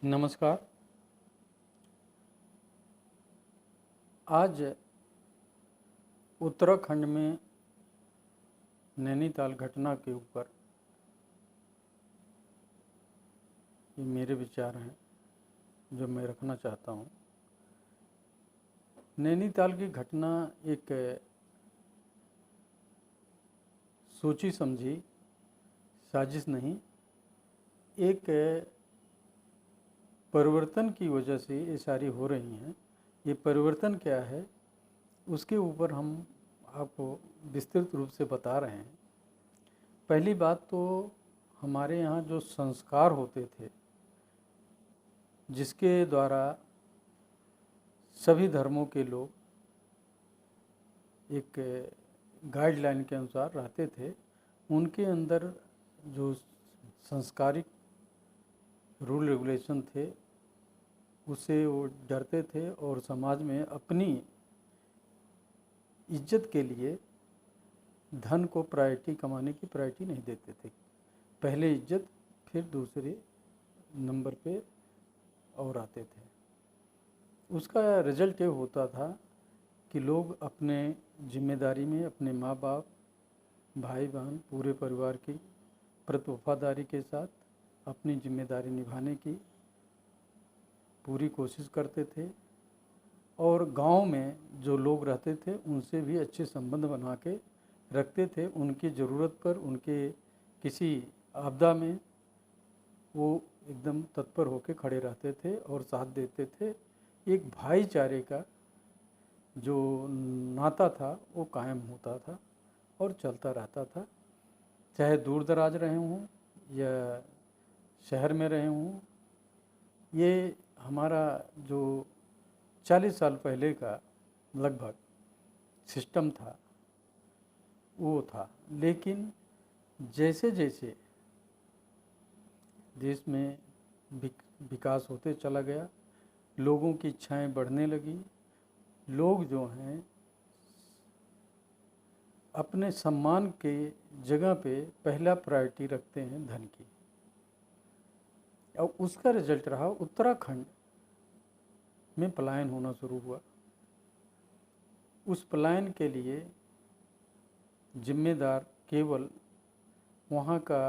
नमस्कार। आज उत्तराखंड में नैनीताल घटना के ऊपर ये मेरे विचार हैं जो मैं रखना चाहता हूँ। नैनीताल की घटना एक सोची समझी साजिश नहीं, एक परिवर्तन की वजह से ये सारी हो रही हैं। ये परिवर्तन क्या है उसके ऊपर हम आपको विस्तृत रूप से बता रहे हैं। पहली बात तो हमारे यहाँ जो संस्कार होते थे, जिसके द्वारा सभी धर्मों के लोग एक गाइडलाइन के अनुसार रहते थे, उनके अंदर जो संस्कारिक रूल रेगुलेशन थे उससे वो डरते थे और समाज में अपनी इज्जत के लिए धन को प्रायोरिटी, कमाने की प्रायोरिटी नहीं देते थे। पहले इज्जत, फिर दूसरे नंबर पे और आते थे। उसका रिजल्ट ये होता था कि लोग अपने जिम्मेदारी में अपने माँ बाप, भाई बहन, पूरे परिवार की प्रति वफादारी के साथ अपनी जिम्मेदारी निभाने की पूरी कोशिश करते थे और गांव में जो लोग रहते थे उनसे भी अच्छे संबंध बना के रखते थे। उनकी ज़रूरत पर, उनके किसी आपदा में वो एकदम तत्पर होकर खड़े रहते थे और साथ देते थे। एक भाईचारे का जो नाता था वो कायम होता था और चलता रहता था, चाहे दूर दराज रहे हों या शहर में रहे हों। ये हमारा जो 40 साल पहले का लगभग सिस्टम था वो था। लेकिन जैसे जैसे देश में विकास होते चला गया, लोगों की इच्छाएं बढ़ने लगी। लोग जो हैं अपने सम्मान के जगह पे पहला प्रायोरिटी रखते हैं धन की, और उसका रिजल्ट रहा उत्तराखंड में पलायन होना शुरू हुआ। उस पलायन के लिए जिम्मेदार केवल वहाँ का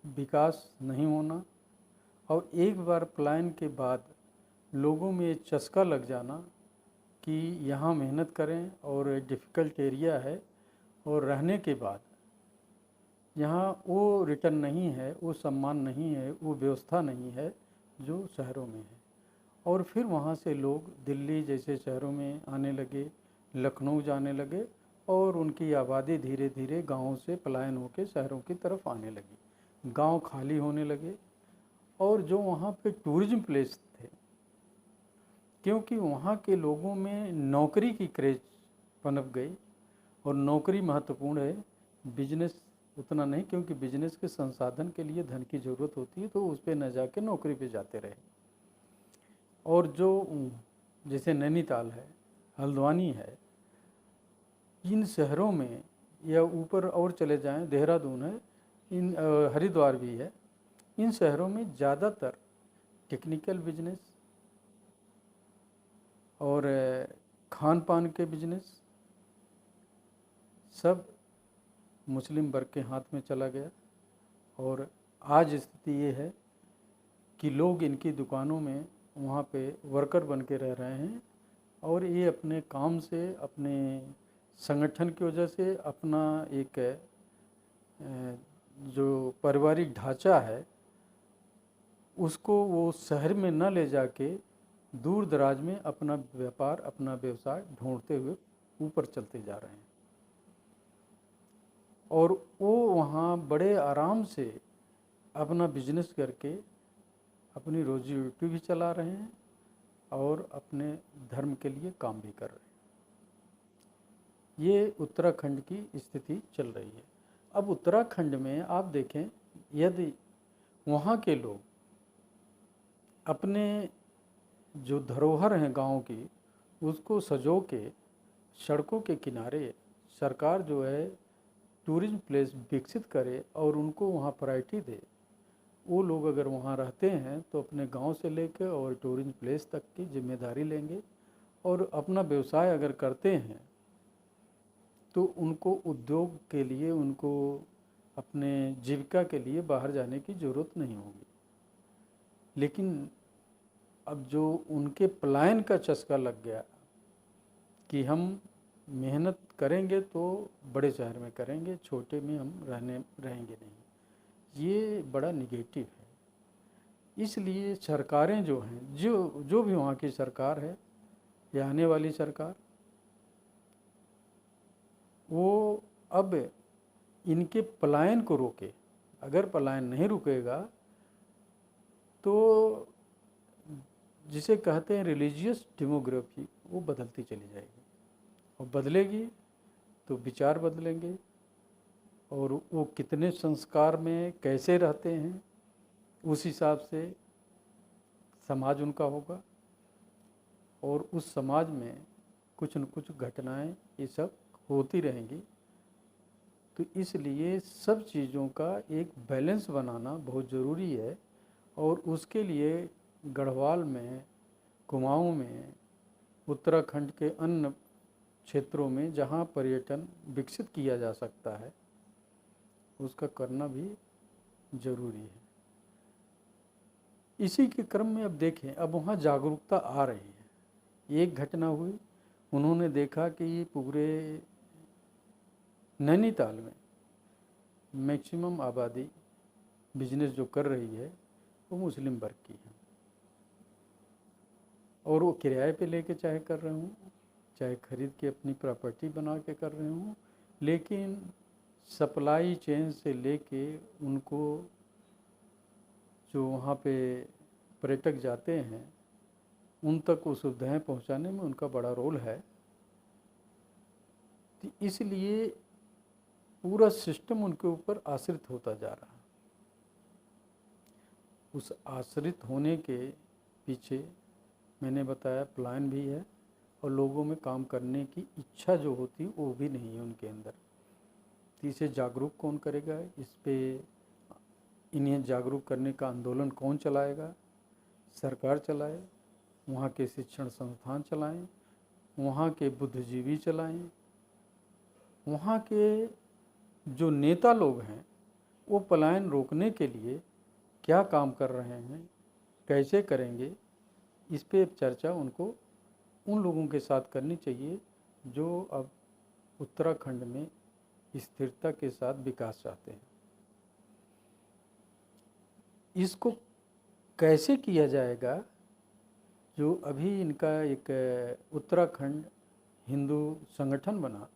विकास नहीं होना और एक बार पलायन के बाद लोगों में चस्का लग जाना कि यहाँ मेहनत करें और डिफ़िकल्ट एरिया है और रहने के बाद यहाँ वो रिटर्न नहीं है, वो सम्मान नहीं है, वो व्यवस्था नहीं है जो शहरों में है। और फिर वहाँ से लोग दिल्ली जैसे शहरों में आने लगे, लखनऊ जाने लगे और उनकी आबादी धीरे धीरे गाँवों से पलायन होकर शहरों की तरफ आने लगी। गांव खाली होने लगे और जो वहाँ पे टूरिज्म प्लेस थे, क्योंकि वहाँ के लोगों में नौकरी की क्रेज पनप गई और नौकरी महत्वपूर्ण है, बिजनेस उतना नहीं, क्योंकि बिजनेस के संसाधन के लिए धन की ज़रूरत होती है, तो उस पर न जाके नौकरी पे जाते रहे। और जो जैसे नैनीताल है, हल्द्वानी है, इन शहरों में या ऊपर और चले जाएं, देहरादून है, इन हरिद्वार भी है, इन शहरों में ज़्यादातर टेक्निकल बिजनेस और खान पान के बिजनेस सब मुस्लिम वर्ग के हाथ में चला गया। और आज स्थिति ये है कि लोग इनकी दुकानों में वहाँ पे वर्कर बन के रह रहे हैं और ये अपने काम से, अपने संगठन की वजह से अपना एक जो पारिवारिक ढांचा है उसको वो शहर में न ले जाके दूर दराज में अपना व्यापार, अपना व्यवसाय ढूंढते हुए ऊपर चलते जा रहे हैं और वो वहाँ बड़े आराम से अपना बिजनेस करके अपनी रोजी रोटी भी चला रहे हैं और अपने धर्म के लिए काम भी कर रहे हैं। ये उत्तराखंड की स्थिति चल रही है। अब उत्तराखंड में आप देखें, यदि वहाँ के लोग अपने जो धरोहर हैं गाँव की उसको सजो के सड़कों के किनारे सरकार जो है टूरिज्म प्लेस विकसित करे और उनको वहाँ प्रायोरिटी दे, वो लोग अगर वहाँ रहते हैं तो अपने गांव से लेकर और टूरिस्ट प्लेस तक की जिम्मेदारी लेंगे, और अपना व्यवसाय अगर करते हैं तो उनको उद्योग के लिए, उनको अपने जीविका के लिए बाहर जाने की ज़रूरत नहीं होगी। लेकिन अब जो उनके पलायन का चस्का लग गया कि हम मेहनत करेंगे तो बड़े शहर में करेंगे, छोटे में हम रहेंगे नहीं, ये बड़ा निगेटिव है। इसलिए सरकारें जो हैं, जो भी वहाँ की सरकार है या आने वाली सरकार, वो अब इनके पलायन को रोके। अगर पलायन नहीं रुकेगा तो जिसे कहते हैं रिलीजियस डेमोग्राफी, वो बदलती चली जाएगी, और बदलेगी तो विचार बदलेंगे, और वो कितने संस्कार में कैसे रहते हैं उस हिसाब से समाज उनका होगा, और उस समाज में कुछ न कुछ घटनाएं ये सब होती रहेंगी। तो इसलिए सब चीज़ों का एक बैलेंस बनाना बहुत ज़रूरी है, और उसके लिए गढ़वाल में, कुमाऊं में, उत्तराखंड के अन्य क्षेत्रों में जहां पर्यटन विकसित किया जा सकता है उसका करना भी ज़रूरी है। इसी के क्रम में अब देखें, अब वहाँ जागरूकता आ रही है। एक घटना हुई, उन्होंने देखा कि पूरे नैनीताल में मैक्सिमम आबादी बिजनेस जो कर रही है वो मुस्लिम वर्ग की है, और वो किराए पे लेके चाहे कर रहे हों, चाहे खरीद के अपनी प्रॉपर्टी बना के कर रहे हों, लेकिन सप्लाई चेन से लेके उनको जो वहाँ पे पर्यटक जाते हैं उन तक वो सुविधाएँ पहुँचाने में उनका बड़ा रोल है। तो इसलिए पूरा सिस्टम उनके ऊपर आश्रित होता जा रहा है। उस आश्रित होने के पीछे मैंने बताया प्लान भी है, और लोगों में काम करने की इच्छा जो होती वो भी नहीं है उनके अंदर। तो इसे जागरूक कौन करेगा, इस पे इन्हें जागरूक करने का आंदोलन कौन चलाएगा? सरकार चलाए, वहाँ के शिक्षण संस्थान चलाएं, वहाँ के बुद्धिजीवी चलाएं, वहाँ के जो नेता लोग हैं वो पलायन रोकने के लिए क्या काम कर रहे हैं, कैसे करेंगे, इस पे चर्चा उनको उन लोगों के साथ करनी चाहिए जो अब उत्तराखंड में स्थिरता के साथ विकास चाहते हैं। इसको कैसे किया जाएगा? जो अभी इनका एक उत्तराखंड हिंदू संगठन बना,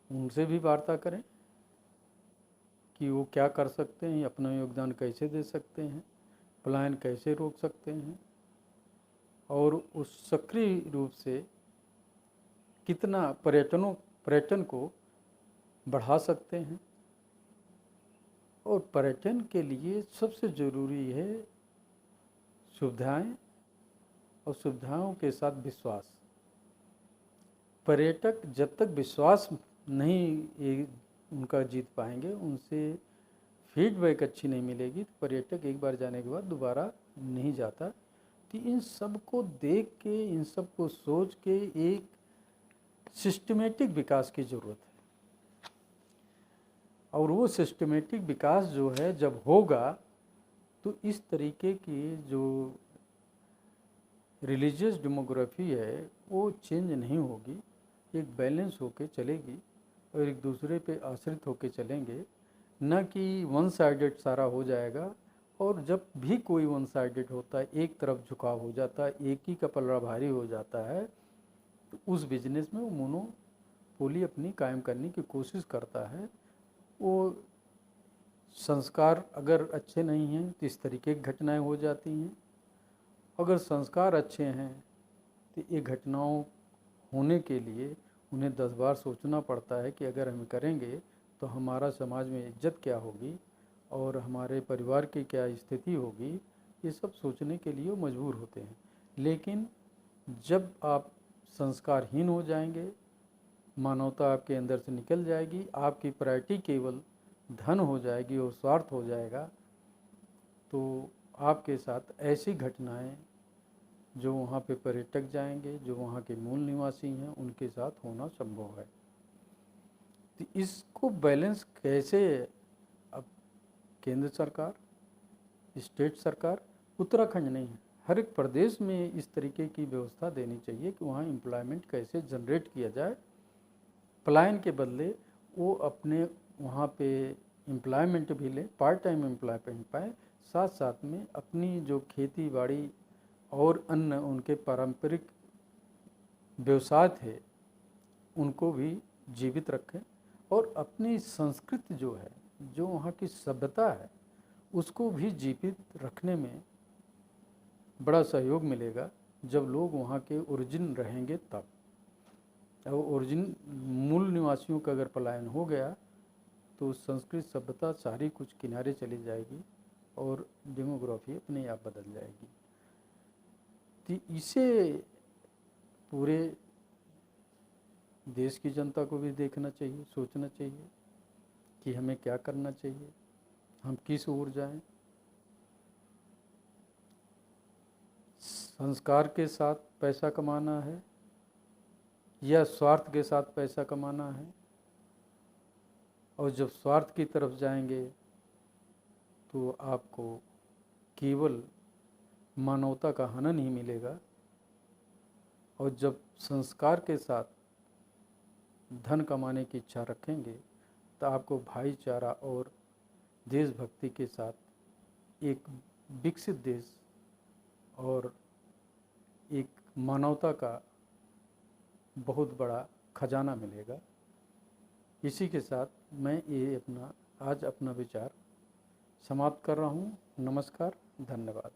उनसे भी वार्ता करें कि वो क्या कर सकते हैं, अपना योगदान कैसे दे सकते हैं, पलायन कैसे रोक सकते हैं, और उस सक्रिय रूप से कितना पर्यटन को बढ़ा सकते हैं। और पर्यटन के लिए सबसे ज़रूरी है सुविधाएं, और सुविधाओं के साथ विश्वास। पर्यटक जब तक विश्वास नहीं उनका जीत पाएंगे, उनसे फीडबैक अच्छी नहीं मिलेगी, तो पर्यटक एक बार जाने के बाद दोबारा नहीं जाता। तो इन सब को देख के, इन सब को सोच के एक सिस्टमेटिक विकास की ज़रूरत है, और वो सिस्टमेटिक विकास जो है जब होगा तो इस तरीके की जो रिलीजियस डेमोग्राफी है वो चेंज नहीं होगी, एक बैलेंस होके चलेगी, और एक दूसरे पे आश्रित होके चलेंगे, न कि वन साइडेड सारा हो जाएगा। और जब भी कोई वन साइडेड होता है, एक तरफ झुकाव हो जाता है, एक ही का पलड़ा भारी हो जाता है, तो उस बिजनेस में वो मोनोपोली अपनी कायम करने की कोशिश करता है। वो संस्कार अगर अच्छे नहीं हैं तो इस तरीके की घटनाएं हो जाती हैं। अगर संस्कार अच्छे हैं तो ये घटनाओं होने के लिए उन्हें 10 बार सोचना पड़ता है कि अगर हम करेंगे तो हमारा समाज में इज्जत क्या होगी और हमारे परिवार की क्या स्थिति होगी, ये सब सोचने के लिए मजबूर होते हैं। लेकिन जब आप संस्कारहीन हो जाएंगे, मानवता आपके अंदर से निकल जाएगी, आपकी प्रायोरिटी केवल धन हो जाएगी और स्वार्थ हो जाएगा, तो आपके साथ ऐसी घटनाएं जो वहाँ पे पर्यटक जाएंगे, जो वहाँ के मूल निवासी हैं, उनके साथ होना संभव है। तो इसको बैलेंस कैसे, अब केंद्र सरकार, स्टेट सरकार, उत्तराखंड नहीं, हर एक प्रदेश में इस तरीके की व्यवस्था देनी चाहिए कि वहाँ एम्प्लॉयमेंट कैसे जनरेट किया जाए। पलायन के बदले वो अपने वहाँ पे एम्प्लॉयमेंट भी लें, पार्ट टाइम एम्प्लॉयमेंट पाएँ, साथ साथ में अपनी जो खेती बाड़ी और अन्य उनके पारंपरिक व्यवसाय थे उनको भी जीवित रखें, और अपनी संस्कृति जो है, जो वहाँ की सभ्यता है, उसको भी जीवित रखने में बड़ा सहयोग मिलेगा जब लोग वहाँ के ओरिजिन रहेंगे तब। और ओरिजिन मूल निवासियों का अगर पलायन हो गया तो संस्कृत सभ्यता सारी कुछ किनारे चली जाएगी और डेमोग्राफी अपने आप बदल जाएगी। तो इसे पूरे देश की जनता को भी देखना चाहिए, सोचना चाहिए कि हमें क्या करना चाहिए, हम किस ओर जाएं। संस्कार के साथ पैसा कमाना है या स्वार्थ के साथ पैसा कमाना है, और जब स्वार्थ की तरफ जाएंगे तो आपको केवल मानवता का हनन ही मिलेगा, और जब संस्कार के साथ धन कमाने की इच्छा रखेंगे तो आपको भाईचारा और देशभक्ति के साथ एक विकसित देश और एक मानवता का बहुत बड़ा खजाना मिलेगा। इसी के साथ मैं ये आज अपना विचार समाप्त कर रहा हूँ। नमस्कार, धन्यवाद।